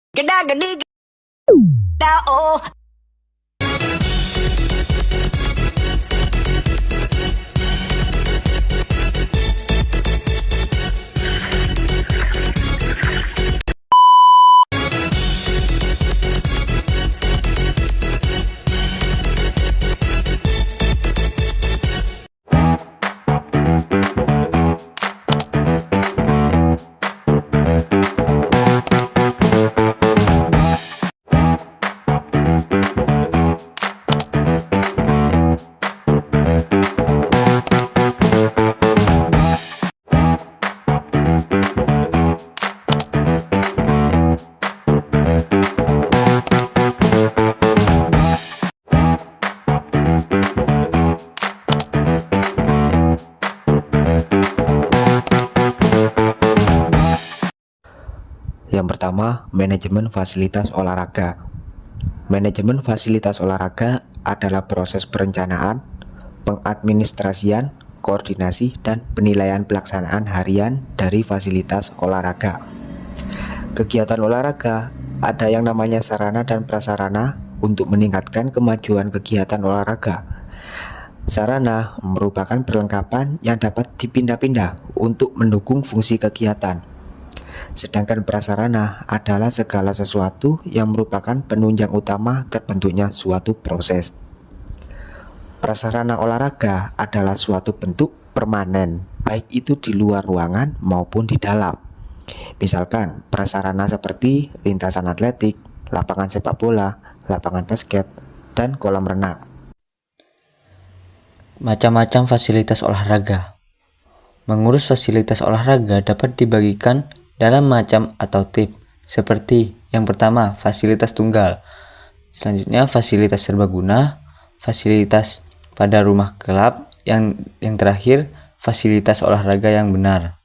Geda gedi geda oh. Yang pertama, manajemen fasilitas olahraga. Manajemen fasilitas olahraga adalah proses perencanaan, pengadministrasian, koordinasi, dan penilaian pelaksanaan harian dari fasilitas olahraga. Kegiatan olahraga ada yang namanya sarana dan prasarana untuk meningkatkan kemajuan kegiatan olahraga. Sarana merupakan perlengkapan yang dapat dipindah-pindah untuk mendukung fungsi kegiatan. Sedangkan prasarana adalah segala sesuatu yang merupakan penunjang utama terbentuknya suatu proses. Prasarana olahraga adalah suatu bentuk permanen, baik itu di luar ruangan maupun di dalam. Misalkan prasarana seperti lintasan atletik, lapangan sepak bola, lapangan basket, dan kolam renang. Macam-macam fasilitas olahraga. Mengurus fasilitas olahraga dapat dibagikan dalam macam atau tip, seperti yang pertama, fasilitas tunggal. Selanjutnya, fasilitas serbaguna, fasilitas pada rumah klub, yang terakhir, fasilitas olahraga yang benar.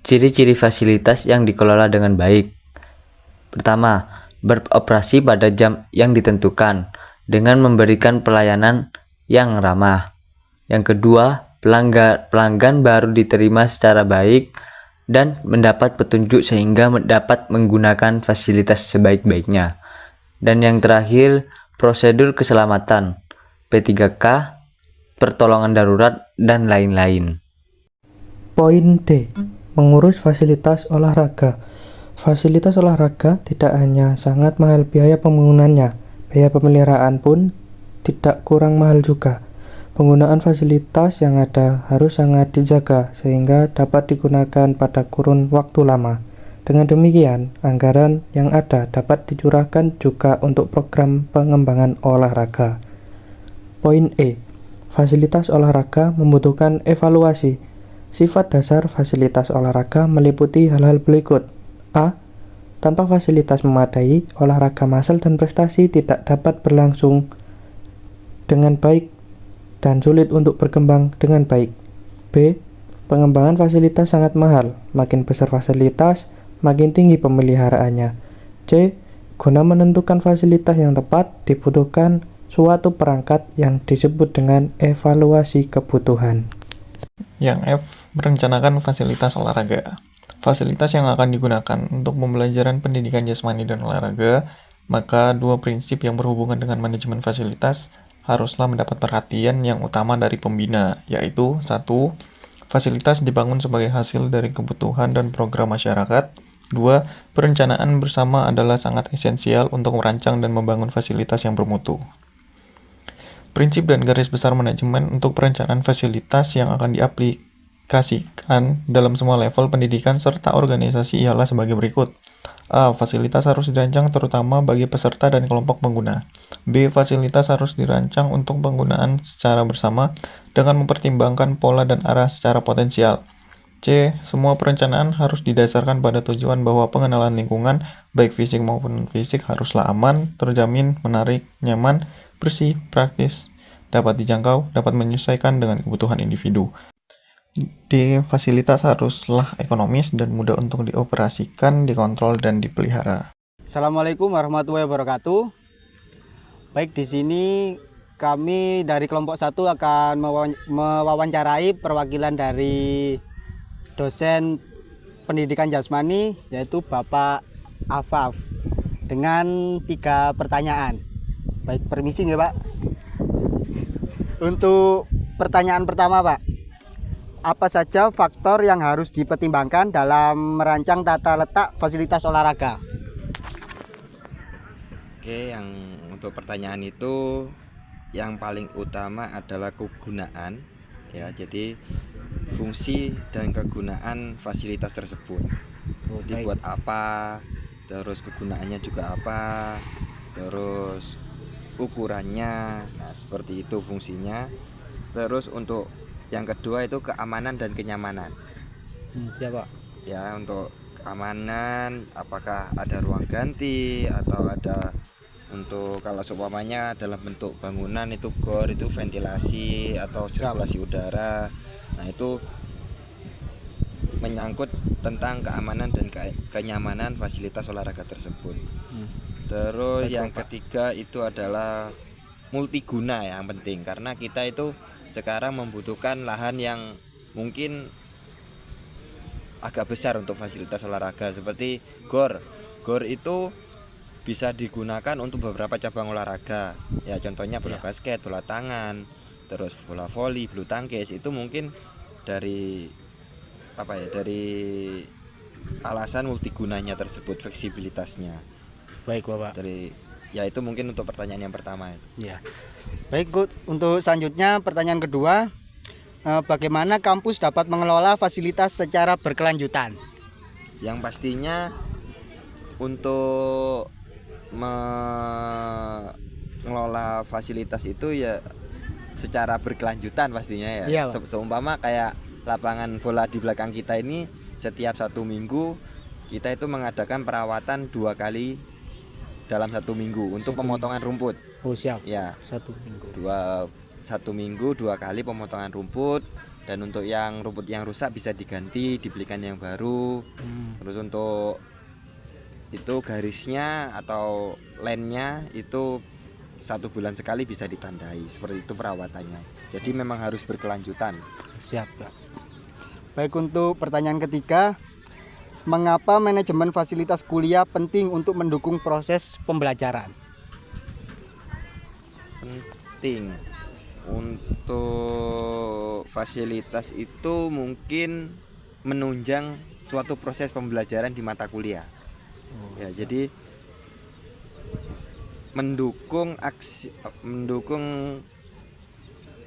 Ciri-ciri fasilitas yang dikelola dengan baik. Pertama, beroperasi pada jam yang ditentukan dengan memberikan pelayanan yang ramah. Yang kedua, pelanggan baru diterima secara baik dan mendapat petunjuk sehingga dapat menggunakan fasilitas sebaik-baiknya. Dan yang terakhir, prosedur keselamatan, P3K, pertolongan darurat, dan lain-lain. Poin D. Mengurus fasilitas olahraga. Fasilitas olahraga tidak hanya sangat mahal biaya pembangunannya, biaya pemeliharaan pun tidak kurang mahal juga. Penggunaan fasilitas yang ada harus sangat dijaga sehingga dapat digunakan pada kurun waktu lama. Dengan demikian, anggaran yang ada dapat dicurahkan juga untuk program pengembangan olahraga. Poin E. Fasilitas olahraga membutuhkan evaluasi. Sifat dasar fasilitas olahraga meliputi hal-hal berikut. A. Tanpa fasilitas memadai, olahraga massal dan prestasi tidak dapat berlangsung dengan baik dan sulit untuk berkembang dengan baik. B. Pengembangan fasilitas sangat mahal. Makin besar fasilitas, makin tinggi pemeliharaannya. C. Guna menentukan fasilitas yang tepat, dibutuhkan suatu perangkat yang disebut dengan evaluasi kebutuhan. Yang F. Merencanakan fasilitas olahraga. Fasilitas yang akan digunakan untuk pembelajaran pendidikan jasmani dan olahraga, maka dua prinsip yang berhubungan dengan manajemen fasilitas haruslah mendapat perhatian yang utama dari pembina, yaitu 1. Fasilitas dibangun sebagai hasil dari kebutuhan dan program masyarakat. 2. Perencanaan bersama adalah sangat esensial untuk merancang dan membangun fasilitas yang bermutu. Prinsip dan garis besar manajemen untuk perencanaan fasilitas yang akan diaplikasikan dalam semua level pendidikan serta organisasi ialah sebagai berikut. A. Fasilitas harus dirancang terutama bagi peserta dan kelompok pengguna. B. Fasilitas harus dirancang untuk penggunaan secara bersama dengan mempertimbangkan pola dan arah secara potensial. C. Semua perencanaan harus didasarkan pada tujuan bahwa pengenalan lingkungan, baik fisik maupun non-fisik, haruslah aman, terjamin, menarik, nyaman, bersih, praktis, dapat dijangkau, dapat menyesuaikan dengan kebutuhan individu. D. Fasilitas haruslah ekonomis dan mudah untuk dioperasikan, dikontrol, dan dipelihara. Assalamualaikum warahmatullahi wabarakatuh. Baik, di sini kami dari kelompok 1 akan mewawancarai perwakilan dari dosen pendidikan jasmani, yaitu Bapak Afaf dengan 3 pertanyaan. Baik, permisi nggih Pak. Untuk pertanyaan pertama Pak, apa saja faktor yang harus dipertimbangkan dalam merancang tata letak fasilitas olahraga? Oke, yang untuk pertanyaan itu yang paling utama adalah kegunaan ya. Jadi fungsi dan kegunaan fasilitas tersebut. Jadi baik. buat apa, terus kegunaannya juga apa, terus ukurannya. Nah, seperti itu fungsinya. Terus untuk yang kedua itu keamanan dan kenyamanan. Siapa? Ya, untuk keamanan apakah ada ruang ganti atau ada untuk kalau seumpamanya dalam bentuk bangunan itu gor itu ventilasi atau sirkulasi udara. Nah, itu menyangkut tentang keamanan dan kenyamanan fasilitas olahraga tersebut. Terus Baik, yang Bapak. ketiga itu adalah multiguna yang penting karena kita itu sekarang membutuhkan lahan yang mungkin agak besar untuk fasilitas olahraga seperti gor. Gor itu bisa digunakan untuk beberapa cabang olahraga. Ya, contohnya bola basket, bola tangan, terus bola voli, bulu tangkis. Itu mungkin dari apa ya? Dari alasan multigunanya tersebut, fleksibilitasnya. Baik Bapak. Dari ya itu mungkin untuk pertanyaan yang pertama. Ya. Baik, untuk selanjutnya pertanyaan kedua, bagaimana kampus dapat mengelola fasilitas secara berkelanjutan? Yang pastinya untuk mengelola fasilitas itu ya secara berkelanjutan pastinya ya. Iya, Pak. Seumpama kayak lapangan bola di belakang kita ini setiap 1 minggu kita itu mengadakan perawatan 2 kali dalam 1 minggu untuk pemotongan rumput. Oh siap. Ya, 1 minggu. 1 minggu 2 kali pemotongan rumput. Dan untuk yang rumput yang rusak bisa diganti, dibelikan yang baru. Terus untuk itu garisnya atau line-nya itu 1 bulan sekali bisa ditandai. Seperti itu perawatannya. Jadi memang harus berkelanjutan. Siap Pak. Baik, untuk pertanyaan ketiga, mengapa manajemen fasilitas kuliah penting untuk mendukung proses pembelajaran? Penting untuk fasilitas itu mungkin menunjang suatu proses pembelajaran di mata kuliah. Ya, jadi mendukung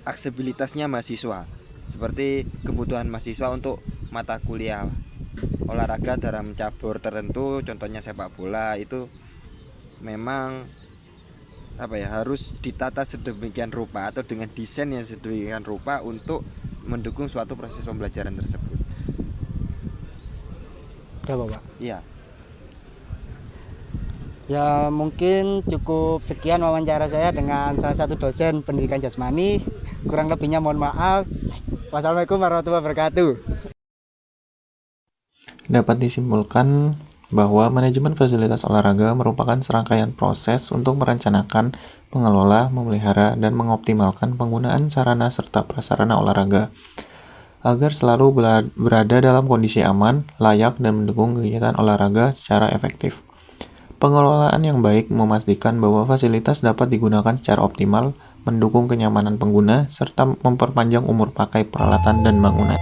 aksesibilitasnya mahasiswa. Seperti kebutuhan mahasiswa untuk mata kuliah olahraga dalam cabur tertentu, contohnya sepak bola, itu memang harus ditata sedemikian rupa atau dengan desain yang sedemikian rupa untuk mendukung suatu proses pembelajaran tersebut. Udah Bapak. Iya. Ya, mungkin cukup sekian wawancara saya dengan salah satu dosen pendidikan jasmani. Kurang lebihnya mohon maaf. Wassalamualaikum warahmatullahi wabarakatuh. Dapat disimpulkan bahwa manajemen fasilitas olahraga merupakan serangkaian proses untuk merencanakan, mengelola, memelihara, dan mengoptimalkan penggunaan sarana serta prasarana olahraga agar selalu berada dalam kondisi aman, layak, dan mendukung kegiatan olahraga secara efektif. Pengelolaan yang baik memastikan bahwa fasilitas dapat digunakan secara optimal, mendukung kenyamanan pengguna, serta memperpanjang umur pakai peralatan dan bangunan.